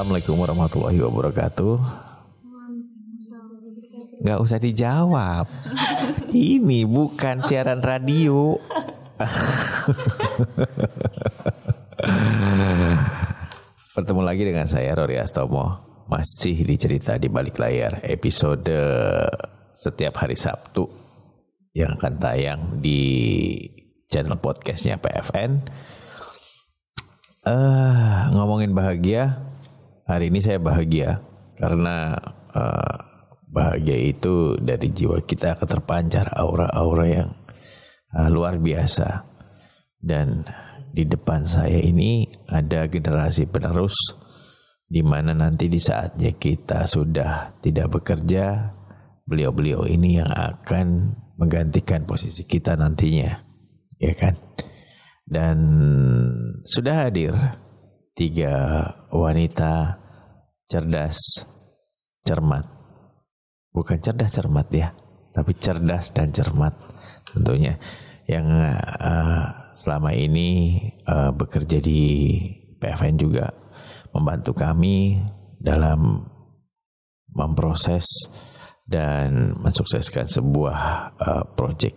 Assalamualaikum warahmatullahi wabarakatuh. Gak usah dijawab. Ini bukan siaran radio. Bertemu lagi dengan saya Rory Astomo. Masih di Cerita di Balik Layar, episode setiap hari Sabtu yang akan tayang di channel podcastnya PFN. Ngomongin bahagia, hari ini saya bahagia karena bahagia itu dari jiwa kita terpancar aura-aura yang luar biasa. Dan di depan saya ini ada generasi penerus, di mana nanti di saatnya kita sudah tidak bekerja, beliau-beliau ini yang akan menggantikan posisi kita nantinya, ya kan? Dan sudah hadir 3 wanita cerdas, cermat. Bukan cerdas cermat ya, tapi cerdas dan cermat tentunya, yang selama ini bekerja di PFN juga membantu kami dalam memproses dan mensukseskan sebuah proyek.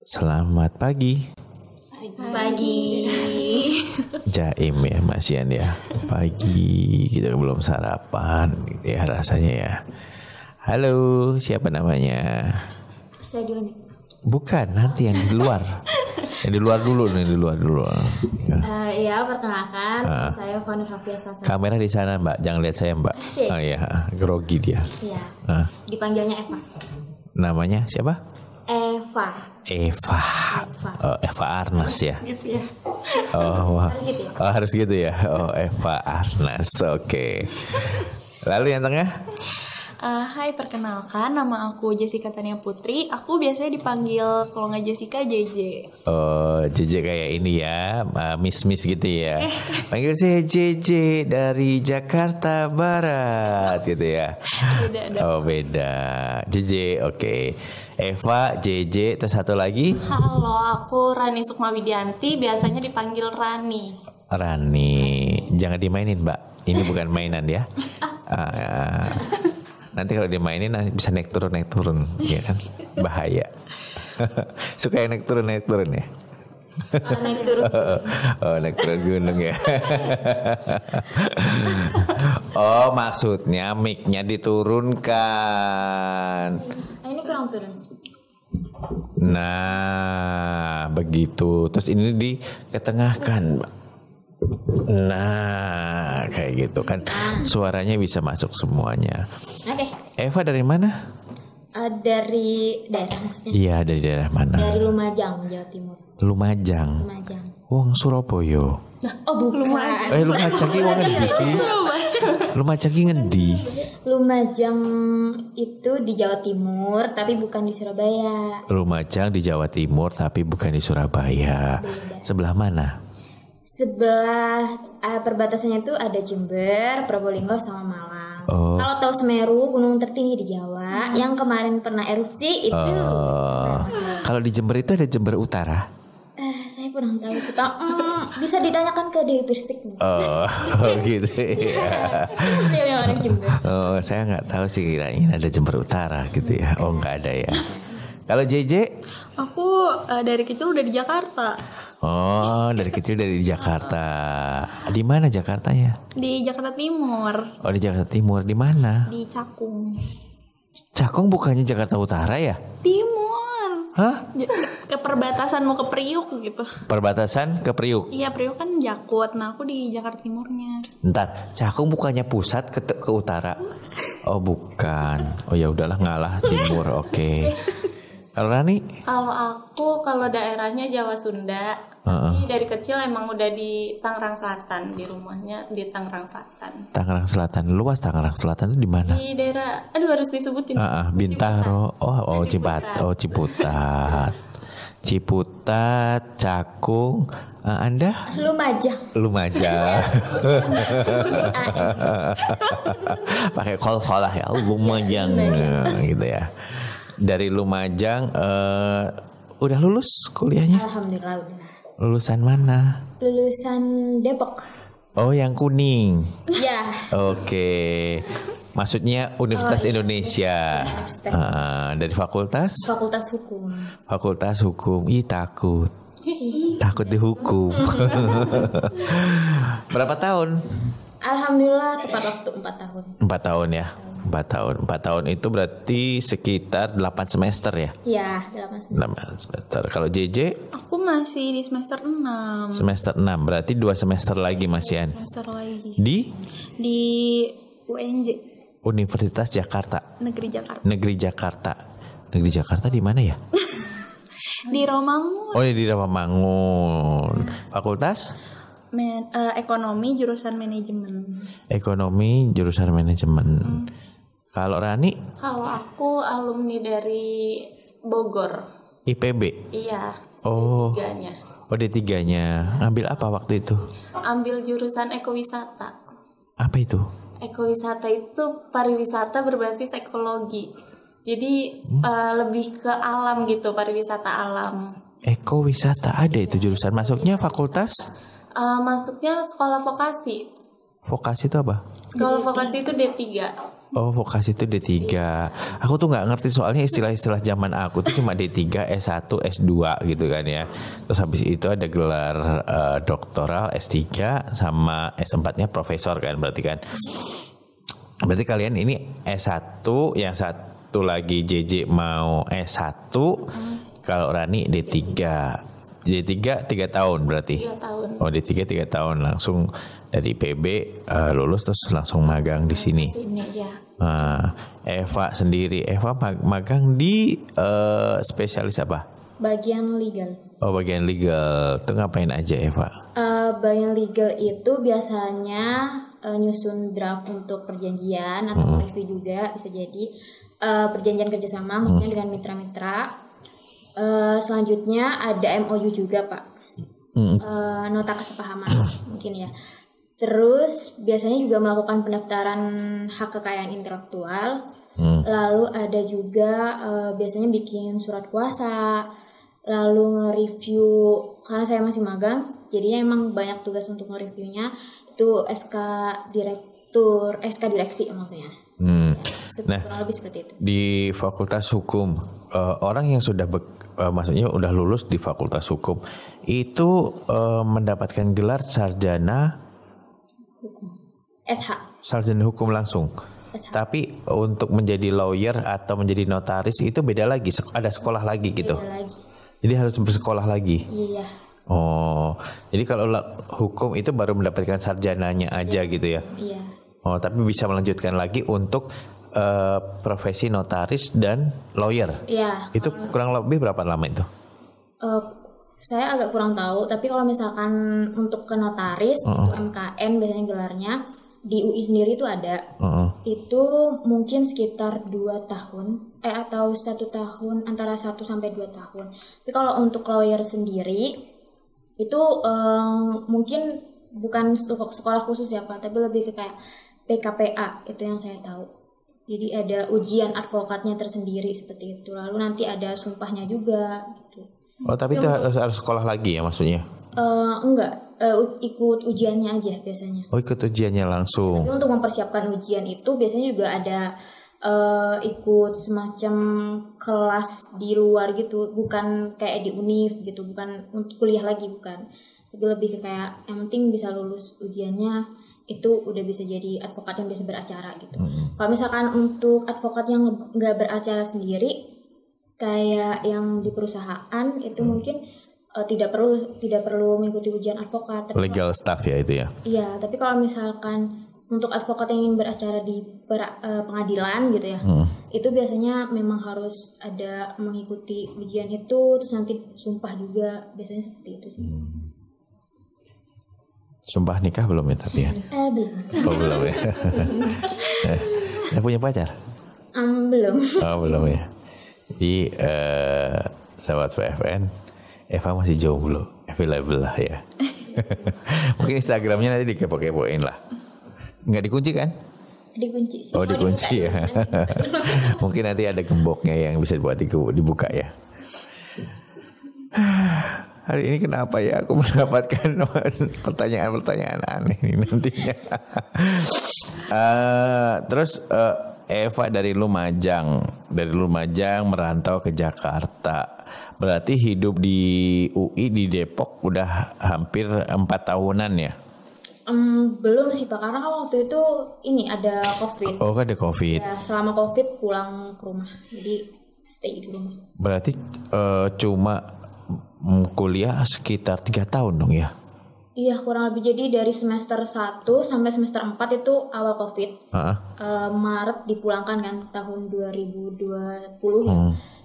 Selamat pagi. Pagi. Jaim ya Mas Yan ya. Pagi kita belum sarapan gitu ya rasanya ya. Halo, siapa namanya? Saya dulu nih. Bukan, nanti yang di luar. Yang di luar dulu nih, di luar dulu. Ya, perkenalkan saya Fani Rafia Sasa. Kamera di sana Mbak, jangan lihat saya Mbak. Okay. Oh iya, grogi dia. Iya. Dipanggilnya Eva. Namanya siapa? Eva. Eva Arnas ya. Gitu ya. Harus gitu ya. Harus gitu ya. Eva Arnas. Oke. Lalu yang tengah? Hai, perkenalkan nama aku Jessica Tania Putri. Aku biasanya dipanggil kalau nggak Jessica JJ. Oh, JJ kayak ini ya, Miss gitu ya. Panggil saya JJ dari Jakarta Barat gitu ya. Beda. Oh beda. JJ oke. Eva, JJ, terus satu lagi. Halo, aku Rani Sukma Widianti. Biasanya dipanggil Rani. Rani, jangan dimainin Mbak. Ini bukan mainan ya. Nanti kalau dimainin bisa naik turun, ya kan? Bahaya. Suka yang naik turun ya. Naik turun. Naik turun gunung ya. Oh, maksudnya mic-nya diturunkan. Ini kurang turun. Nah, begitu. Terus ini diketengahkan. Nah, kayak gitu kan. Suaranya bisa masuk semuanya. Oke. Eva dari mana? Dari daerah maksudnya. Iya, dari daerah mana? Dari Lumajang, Jawa Timur. Lumajang. Wong Surabaya. Oh, bukan. Lumajang ki wong endi sih? Lumajang ki ngendi? Lumajang itu di Jawa Timur, tapi bukan di Surabaya. Lumajang di Jawa Timur, tapi bukan di Surabaya. Beda. Sebelah mana? Sebelah perbatasannya itu ada Jember, Probolinggo sama Malang. Oh. Kalau tahu Semeru, gunung tertinggi di Jawa, yang kemarin pernah erupsi itu. Kalau di Jember itu ada Jember Utara. Saya kurang tahu sih Pak. Bisa ditanyakan ke Dewi Persik. Gitu ya. Dia orang Jember. Saya nggak tahu sih kira-kira ada Jember Utara gitu ya. Oh nggak ada ya. Kalau JJ? Aku dari kecil udah di Jakarta. Oh, dari kecil dari Jakarta. Di mana Jakartanya? Di Jakarta Timur. Oh, di Jakarta Timur. Di mana? Di Cakung. Cakung bukannya Jakarta Utara ya? Timur. Hah? Ke perbatasan mau ke Priuk gitu. Perbatasan ke Priuk. Iya, Priuk kan Jakut. Nah, aku di Jakarta Timurnya. Ntar, Cakung bukannya pusat ke utara? Oh, bukan. Oh ya udahlah, ngalah timur. Oke. Kalau Rani? Kalau daerahnya Jawa Sunda. Tapi dari kecil emang udah di Tangerang Selatan, di rumahnya di Tangerang Selatan. Tangerang Selatan, luas Tangerang Selatan itu di mana? Di daerah, harus disebutin. Bintaro. Ciputat, Cakung. Anda? Lumajang. Pakai kol-kol lah ya, Lumajang gitu ya. Dari Lumajang udah lulus kuliahnya? Alhamdulillah udah. Lulusan mana? Lulusan Depok. Oh, yang kuning. Ya. Oke. Maksudnya Universitas Indonesia. Universitas. Dari fakultas? Fakultas Hukum. Fakultas Hukum. Ih, takut. Takut dihukum. Berapa tahun? Alhamdulillah tepat waktu 4 tahun. 4 tahun ya. 4 tahun itu berarti sekitar 8 semester ya? Iya, 8 semester. 8 semester. Kalau JJ? Aku masih di semester 6. Semester 6, berarti 2 semester lagi Mas Yan. Semester lagi. Di UNJ. Universitas Jakarta. Negeri Jakarta. Negeri Jakarta. Negeri Jakarta di mana ya? Di Romangun. Oh, di Rawamangun. Fakultas? Ekonomi jurusan manajemen. Ekonomi jurusan manajemen. Kalau Rani? Kalau aku alumni dari Bogor. IPB. Iya. Oh. D3-nya. Oh, D3-nya. Ngambil apa waktu itu? Ambil jurusan ekowisata. Apa itu? Ekowisata itu pariwisata berbasis ekologi. Jadi lebih ke alam gitu, pariwisata alam. Ekowisata ada itu jurusan. Masuknya fakultas? Masuknya sekolah vokasi. Vokasi itu apa? Sekolah vokasi itu D3. Oh, vokasi itu D3. Aku tuh nggak ngerti soalnya istilah-istilah zaman aku tuh cuma D3, S1, S2 gitu kan ya. Terus habis itu ada gelar doktoral, S3 sama S4-nya profesor kan berarti kan. Berarti kalian ini S1, yang satu lagi JJ mau S1, kalau Rani D3. D3 3 tahun berarti. 3 tahun. Oh, D3 3 tahun langsung dari PB lulus terus langsung magang di sini. Sini ya. Eva sendiri, Eva magang di spesialis apa? Bagian legal. Oh, bagian legal. Itu ngapain aja Eva? Bagian legal itu biasanya nyusun draft untuk perjanjian atau review juga bisa jadi perjanjian kerjasama maksudnya dengan mitra-mitra. Selanjutnya ada MOU juga Pak, nota kesepahaman mungkin ya. Terus biasanya juga melakukan pendaftaran hak kekayaan intelektual. Lalu ada juga biasanya bikin surat kuasa. Lalu nge-review, karena saya masih magang, jadinya emang banyak tugas untuk nge-reviewnya. Itu SK direksi maksudnya. Kurang lebih seperti itu. Di Fakultas Hukum, orang yang sudah maksudnya udah lulus di Fakultas Hukum itu mendapatkan gelar sarjana Hukum. SH. Sarjana Hukum langsung. SH. Tapi untuk menjadi lawyer atau menjadi notaris itu beda lagi, ada sekolah lagi gitu. Beda lagi. Jadi harus bersekolah lagi. Iya. Oh, jadi kalau hukum itu baru mendapatkan sarjananya aja gitu ya? Iya. Oh, tapi bisa melanjutkan lagi untuk profesi notaris dan lawyer. Iya. Itu kurang lebih berapa lama itu? Saya agak kurang tahu, tapi kalau misalkan untuk ke notaris itu MKN biasanya gelarnya di UI sendiri itu ada. Itu mungkin sekitar 2 tahun atau 1 tahun, antara 1 sampai 2 tahun. Tapi kalau untuk lawyer sendiri itu mungkin bukan sekolah khusus ya Pak, tapi lebih ke kayak PKPA itu yang saya tahu. Jadi ada ujian advokatnya tersendiri seperti itu. Lalu nanti ada sumpahnya juga gitu. Oh, tapi itu harus sekolah lagi ya maksudnya? Enggak, ikut ujiannya aja biasanya. Oh, ikut ujiannya langsung. Tapi untuk mempersiapkan ujian itu biasanya juga ada ikut semacam kelas di luar gitu, bukan kayak di univ gitu, bukan untuk kuliah lagi, bukan. Tapi lebih ke kayak yang penting bisa lulus ujiannya, itu udah bisa jadi advokat yang bisa beracara gitu. Kalau misalkan untuk advokat yang nggak beracara sendiri, kayak yang di perusahaan itu mungkin tidak perlu mengikuti ujian advokat. Tapi legal staff ya itu ya? Iya, tapi kalau misalkan untuk advokat yang ingin beracara di pengadilan gitu ya, itu biasanya memang harus ada mengikuti ujian itu, terus nanti sumpah juga, biasanya seperti itu sih. Sumpah nikah belum ya tapi ya? Belum. Oh, belum ya? Punya pacar? Belum. Oh, belum ya? Jadi sahabat PFN, Eva masih jomblo, available lah ya. Mungkin Instagramnya nanti dikepo-kepoin lah. Nggak dikunci kan? Dikunci sih. Oh, dikunci ya. Mungkin nanti ada gemboknya yang bisa buat dibuka ya. hari ini kenapa ya aku mendapatkan pertanyaan-pertanyaan aneh ini nantinya. Terus Eva dari Lumajang merantau ke Jakarta. Berarti hidup di UI di Depok udah hampir 4 tahunan ya? Belum sih Pak, karena kan waktu itu ini ada COVID. Oh, ada COVID. Ya, selama COVID pulang ke rumah, jadi stay di rumah. Berarti cuma kuliah sekitar 3 tahun dong ya? Iya, kurang lebih. Jadi dari semester 1 sampai semester 4 itu awal COVID. Maret dipulangkan kan tahun 2020 ya.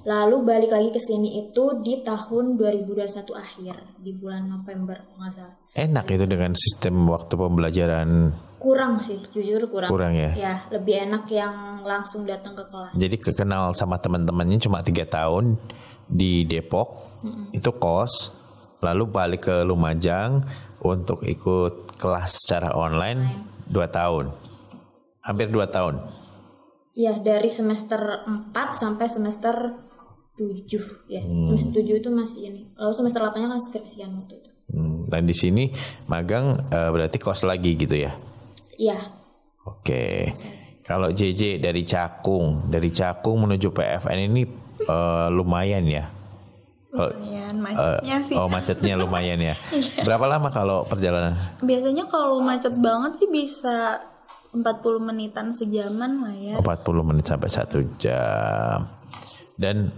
Lalu balik lagi ke sini itu di tahun 2021 akhir, di bulan November kalau nggak salah. Enak itu dengan sistem waktu pembelajaran? Kurang sih, jujur kurang. Kurang ya? Ya, lebih enak yang langsung datang ke kelas. Jadi kenal sama teman-temannya cuma 3 tahun di Depok, itu kos, lalu balik ke Lumajang untuk ikut kelas secara online 2 tahun. Hampir 2 tahun. Ya, dari semester 4 sampai semester 7 ya. Semester 7 itu masih ini. Lalu semester 8-nya kan skripsian waktu itu. Dan di sini magang berarti kos lagi gitu ya? Iya. Oke. Kalau JJ dari Cakung menuju PFN ini lumayan ya? Lumayan macetnya sih. Oh, macetnya lumayan ya. Berapa lama kalau perjalanan? Biasanya kalau macet banget sih bisa 40 menitan sejaman lah ya. 40 menit sampai 1 jam. Dan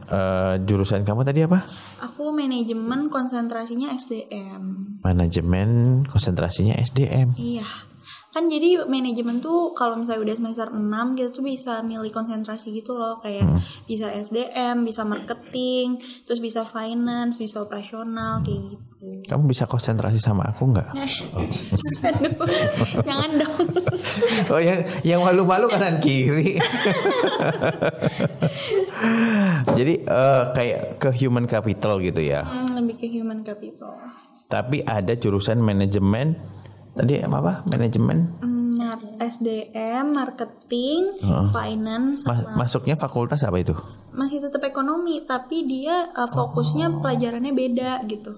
jurusan kamu tadi apa? Aku manajemen konsentrasinya SDM. Manajemen konsentrasinya SDM. Iya. Kan jadi manajemen tuh kalau misalnya udah semester 6 kita tuh bisa milih konsentrasi gitu loh. Kayak bisa SDM, bisa marketing, terus bisa finance, bisa operasional kayak gitu. Kamu bisa konsentrasi sama aku nggak? Aduh, jangan dong. Oh, yang malu-malu kanan kiri. Jadi kayak ke human capital gitu ya? Lebih ke human capital. Tapi ada jurusan manajemen. Tadi apa? Manajemen? SDM, marketing, finance. Masuknya fakultas apa itu? Masih tetap ekonomi, tapi dia fokusnya pelajarannya beda gitu.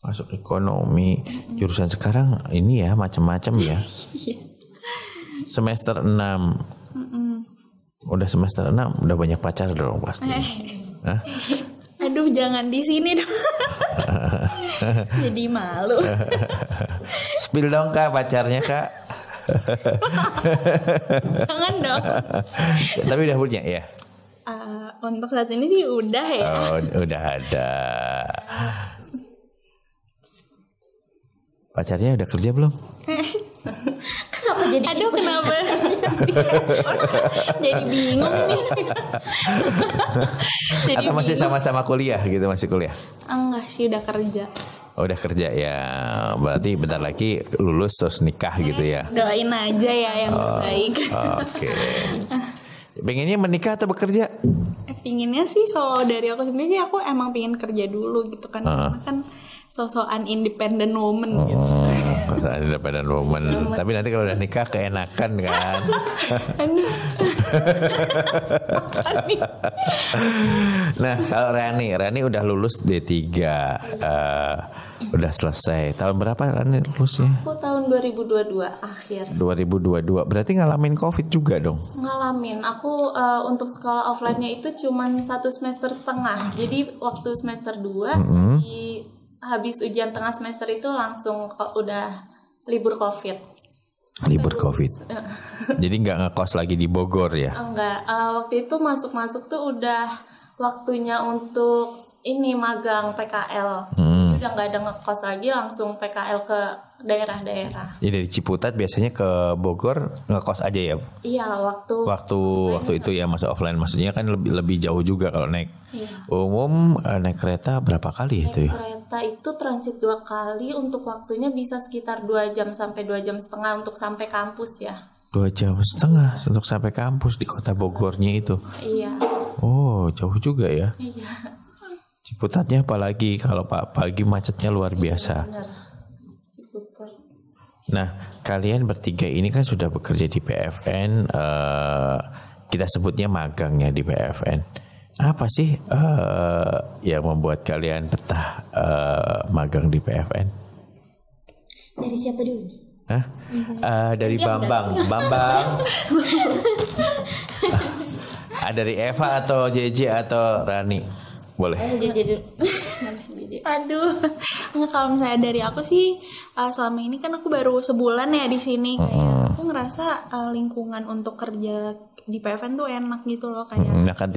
Masuk ekonomi. Jurusan sekarang ini ya macam-macam ya. Semester 6. Udah semester 6 udah banyak pacar dong pasti. Hah? Aduh, jangan di sini dong. Jadi malu. Spill dong Kak pacarnya Kak. Jangan dong. Tapi udah punya ya? Untuk saat ini sih udah ya. Oh, udah ada. Pacarnya udah kerja belum? Kenapa jadi? Aduh, kenapa? Jadi bingung nih. Atau masih sama-sama kuliah gitu, masih kuliah? Enggak sih, udah kerja. Oh, udah kerja ya. Berarti bentar lagi lulus terus nikah gitu ya. Doain aja ya yang terbaik. Oke. Pengennya menikah atau bekerja? Pinginnya sih kalau dari aku sendiri sih aku emang pengen kerja dulu gitu kan. Karena kan sosokan independent woman gitu. Independent woman. Tapi nanti kalau udah nikah keenakan kan. Nah, kalau Rani udah lulus D3. Udah selesai. Tahun berapa Rani lulusnya? Aku tahun 2022 akhir. 2022. Berarti ngalamin COVID juga dong? Ngalamin. Aku untuk sekolah offline-nya itu cuman 1 semester setengah. Jadi waktu semester 2 habis ujian tengah semester itu langsung udah libur COVID. Libur COVID. Jadi nggak ngekos lagi di Bogor ya? Enggak. Waktu itu masuk tuh udah waktunya untuk ini magang PKL. Udah nggak ada ngekos lagi, langsung PKL ke daerah-daerah. Jadi dari Ciputat biasanya ke Bogor ngekos aja ya? Iya, waktu itu ya masuk offline, maksudnya kan lebih jauh juga kalau naik. Iya. Umum naik kereta berapa kali itu ya? Kereta itu transit 2 kali, untuk waktunya bisa sekitar 2 jam sampai 2 jam setengah untuk sampai kampus ya. 2 jam setengah untuk sampai kampus di kota Bogornya itu? Iya. Oh, jauh juga ya? Iya. Ciputatnya apalagi kalau pagi macetnya luar biasa. Benar. Ciputat. Nah, kalian bertiga ini kan sudah bekerja di PFN, kita sebutnya magangnya di PFN. Apa sih yang membuat kalian betah magang di PFN? Dari siapa dulu nih? Hah? Dari Bambang. Dari Eva atau JJ atau Rani? Boleh. JJ dulu. Aduh, nggak, kalau misalnya dari aku sih selama ini kan aku baru sebulan ya di sini, kayak aku ngerasa lingkungan untuk kerja di PFN tuh enak gitu loh, kayak makan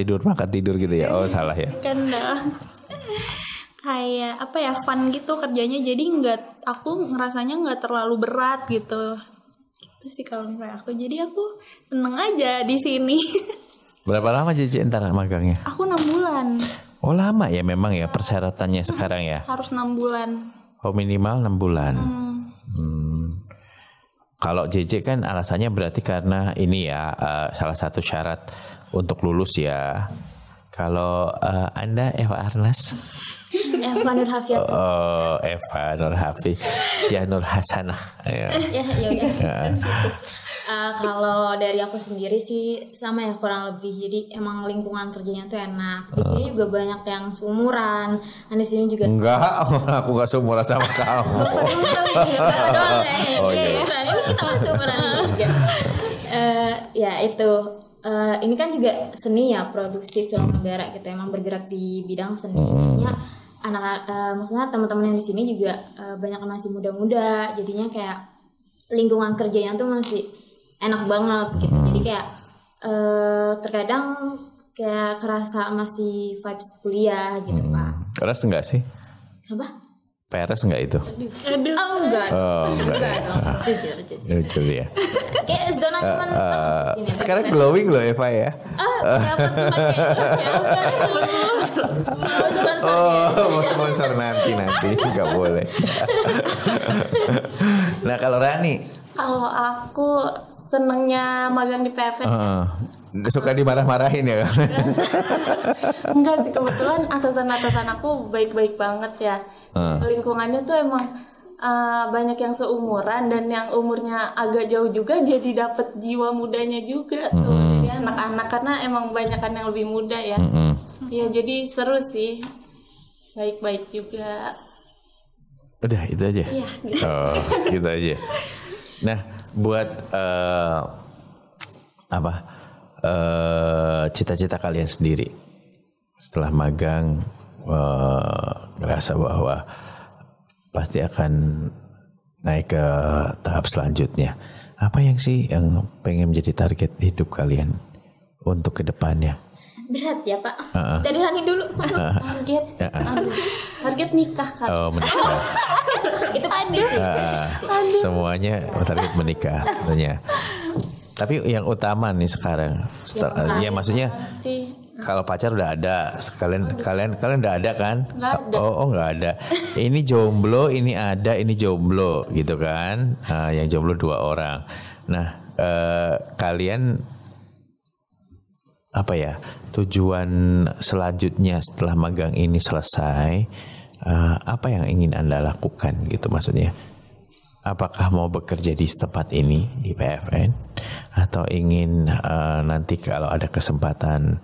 tidur gitu ya. Oh salah ya. kan kayak apa ya, fun gitu kerjanya, jadi aku ngerasanya nggak terlalu berat gitu. Itu sih kalau misalnya aku, jadi aku seneng aja di sini. Berapa lama JJ ntar magangnya? Aku 6 bulan. Oh lama ya memang ya persyaratannya sekarang ya. Harus 6 bulan. Oh minimal 6 bulan. Kalau JJ kan alasannya berarti karena ini ya salah satu syarat untuk lulus ya. Kalau Anda Eva Arnas? Eva Nur Hafiaz. Oh Eva Nur Hafiz, Sia Nur Hasanah. Ya udah. Kalau dari aku sendiri sih sama ya kurang lebih. Jadi emang lingkungan kerjanya tuh enak. Di sini juga banyak yang seumuran. Di sini juga. Enggak, aku enggak seumuran sama kamu. Oh iya. Kita masih seumuran juga. Ya itu. Ini kan juga seni ya, produksi film negara gitu. Emang bergerak di bidang seni. Jadinya maksudnya teman-teman yang di sini juga banyak yang masih muda-muda. Jadinya kayak lingkungan kerjanya tuh masih enak banget gitu. Jadi kayak terkadang kayak kerasa masih vibes kuliah gitu Pak. Keras enggak sih? Apa? Peres enggak itu? Aduh. Oh enggak. Enggak dong. Jujur ya. Kayak zona cuman sekarang glowing loh Eva ya. Mau sponsor nanti nggak boleh. Nah kalau Rani? Kalau aku senengnya magang di PFN. Suka dimarah-marahin ya kan? Enggak sih, kebetulan atasan aku baik-baik banget ya. Lingkungannya tuh emang banyak yang seumuran, dan yang umurnya agak jauh juga jadi dapet jiwa mudanya juga tuh. Jadi anak-anak, karena emang banyakan yang lebih muda ya. Ya jadi seru sih, baik-baik juga. Udah itu aja. Iya gitu. Gitu aja. Nah buat cita-cita kalian sendiri setelah magang, ngerasa bahwa pasti akan naik ke tahap selanjutnya. Apa yang pengen menjadi target hidup kalian untuk kedepannya? Berat ya Pak. Dari Rani dulu. Target nikah kan. Oh menikah. Itu pasti sih. Semuanya target menikah tentunya. Tapi yang utama nih sekarang, ya maksudnya kalau pacar udah ada, kalian udah ada kan? Nggak ada. Oh nggak ada. Ini jomblo, ini ada, ini jomblo gitu kan? Yang jomblo 2 orang. Nah kalian apa ya tujuan selanjutnya setelah magang ini selesai? Apa yang ingin Anda lakukan gitu maksudnya? Apakah mau bekerja di tempat ini di PFN atau ingin nanti kalau ada kesempatan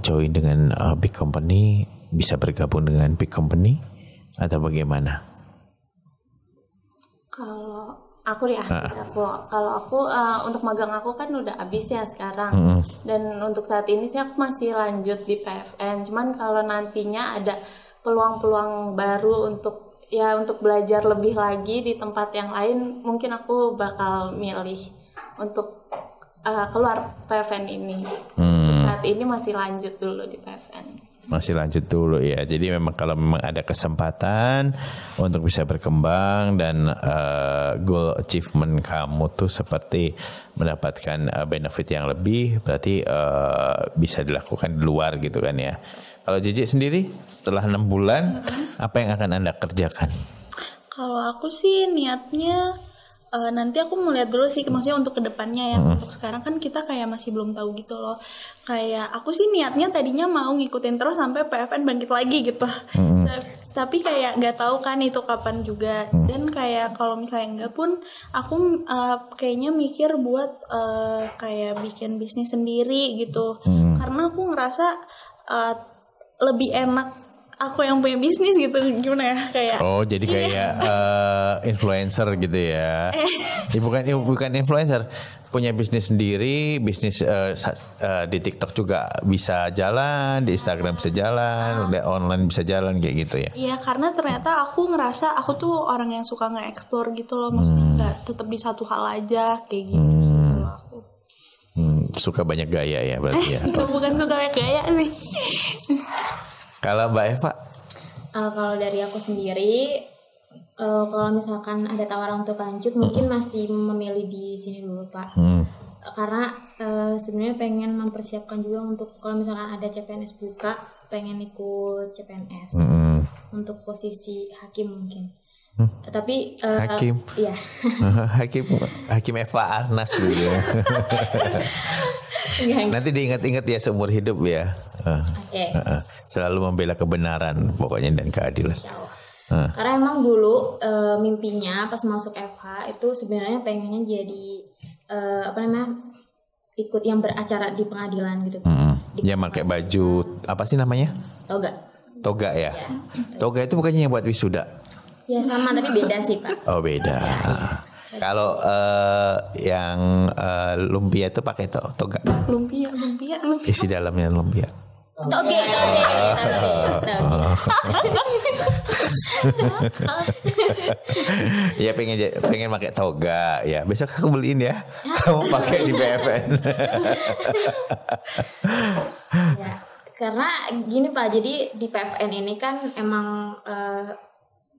join dengan big company, bisa bergabung dengan big company atau bagaimana? Kalau aku ya, kalau aku untuk magang aku kan udah habis ya sekarang. Dan untuk saat ini sih aku masih lanjut di PFN. Cuman kalau nantinya ada peluang-peluang baru untuk belajar lebih lagi di tempat yang lain, mungkin aku bakal milih untuk keluar PFN ini. Saat ini masih lanjut dulu di PFN. Masih lanjut dulu ya. Jadi memang kalau memang ada kesempatan untuk bisa berkembang dan goal achievement kamu tuh seperti mendapatkan benefit yang lebih, berarti bisa dilakukan di luar gitu kan ya. Kalau JJ sendiri setelah 6 bulan apa yang akan Anda kerjakan? Kalau aku sih niatnya nanti aku mau lihat dulu sih, maksudnya untuk kedepannya ya. Untuk sekarang kan kita kayak masih belum tahu gitu loh. Kayak aku sih niatnya tadinya mau ngikutin terus sampai PFN bangkit lagi gitu. Tapi kayak nggak tahu kan itu kapan juga. Dan kayak kalau misalnya enggak pun aku kayaknya mikir buat kayak bikin bisnis sendiri gitu. Karena aku ngerasa lebih enak aku yang punya bisnis gitu, gimana ya kayak. Oh, jadi kayak influencer gitu ya? Bukan influencer, punya bisnis sendiri, bisnis di TikTok juga bisa jalan, di Instagram bisa jalan, di online bisa jalan kayak gitu ya? Iya, karena ternyata aku ngerasa aku tuh orang yang suka nge-explore gitu loh, maksudnya nggak tetap di satu hal aja kayak gitu. Kalau aku. Suka banyak gaya ya berarti ya? Bukan suka banyak gaya sih. Kalau Mbak Eva? Kalau dari aku sendiri, kalau misalkan ada tawaran untuk lanjut, mungkin masih memilih di sini dulu Pak. Karena sebenarnya pengen mempersiapkan juga untuk kalau misalkan ada CPNS buka, pengen ikut CPNS untuk posisi hakim mungkin. Tapi hakim, iya. hakim Eva Arnas gitu ya. Nanti diingat-ingat ya seumur hidup ya. Oke. Selalu membela kebenaran pokoknya dan keadilan. Karena emang dulu mimpinya pas masuk FH itu sebenarnya pengennya jadi ikut yang beracara di pengadilan gitu. Ya pakai baju apa sih namanya? Toga ya. Toga itu bukannya yang buat wisuda? Ya sama tapi beda sih Pak. Oh beda. Kalau yang lumpia itu pakai toga. Lumpia. Isi dalamnya lumpia. Toge. Ya pengen pakai toga ya. Besok aku beliin ya. Kamu pakai di BFN. Ya, karena gini Pak. Jadi di PFN ini kan emang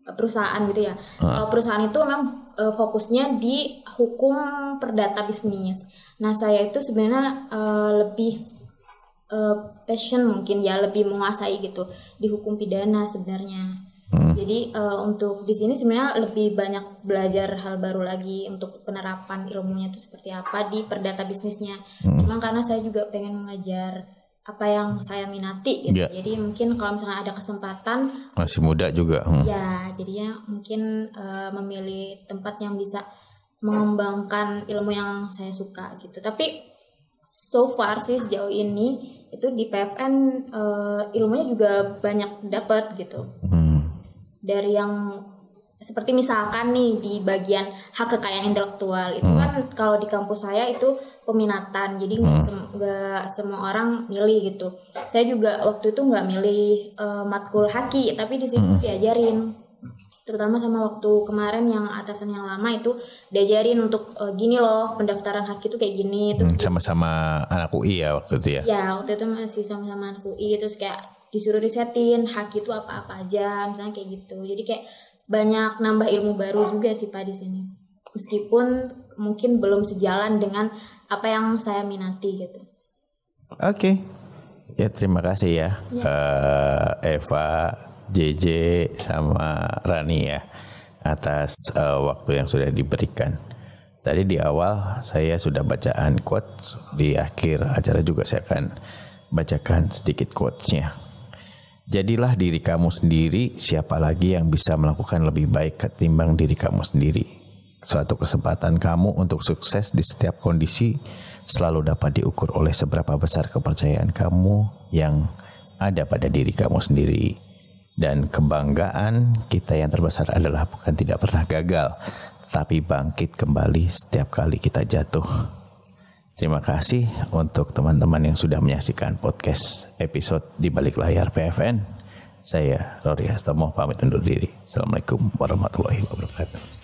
perusahaan gitu ya. Kalau perusahaan itu memang fokusnya di hukum perdata bisnis. Nah saya itu sebenarnya lebih passion mungkin ya, lebih menguasai gitu di hukum pidana sebenarnya. Jadi untuk di sini sebenarnya lebih banyak belajar hal baru lagi untuk penerapan ilmunya itu seperti apa di perdata bisnisnya. Cuma karena saya juga pengen mengajar apa yang saya minati gitu. Jadi mungkin kalau misalnya ada kesempatan, masih muda juga. Ya, jadinya mungkin memilih tempat yang bisa mengembangkan ilmu yang saya suka gitu. Tapi so far sih sejauh ini itu di PFN ilmunya juga banyak dapat gitu. Dari yang seperti misalkan nih di bagian hak kekayaan intelektual itu kan kalau di kampus saya itu peminatan, jadi nggak semua orang milih gitu. Saya juga waktu itu nggak milih matkul haki, tapi di sini diajarin, terutama sama waktu kemarin yang atasan yang lama itu diajarin untuk gini loh pendaftaran haki itu kayak gini. Terus sama-sama anak UI ya waktu itu ya? Ya waktu itu masih sama-sama anak UI, terus kayak disuruh risetin haki itu apa-apa aja, misalnya kayak gitu. Jadi kayak banyak nambah ilmu baru juga sih Pak di sini. Meskipun mungkin belum sejalan dengan apa yang saya minati gitu. Oke. Ya terima kasih ya. Eva, JJ sama Rani ya atas waktu yang sudah diberikan. Tadi di awal saya sudah bacaan quote, di akhir acara juga saya akan bacakan sedikit quotes-nya. Jadilah diri kamu sendiri, siapa lagi yang bisa melakukan lebih baik ketimbang diri kamu sendiri. Suatu kesempatan kamu untuk sukses di setiap kondisi selalu dapat diukur oleh seberapa besar kepercayaan kamu yang ada pada diri kamu sendiri. Dan kebanggaan kita yang terbesar adalah bukan tidak pernah gagal, tapi bangkit kembali setiap kali kita jatuh. Terima kasih untuk teman-teman yang sudah menyaksikan podcast episode di balik layar PFN. Saya Rory Hastomo pamit undur diri. Assalamualaikum warahmatullahi wabarakatuh.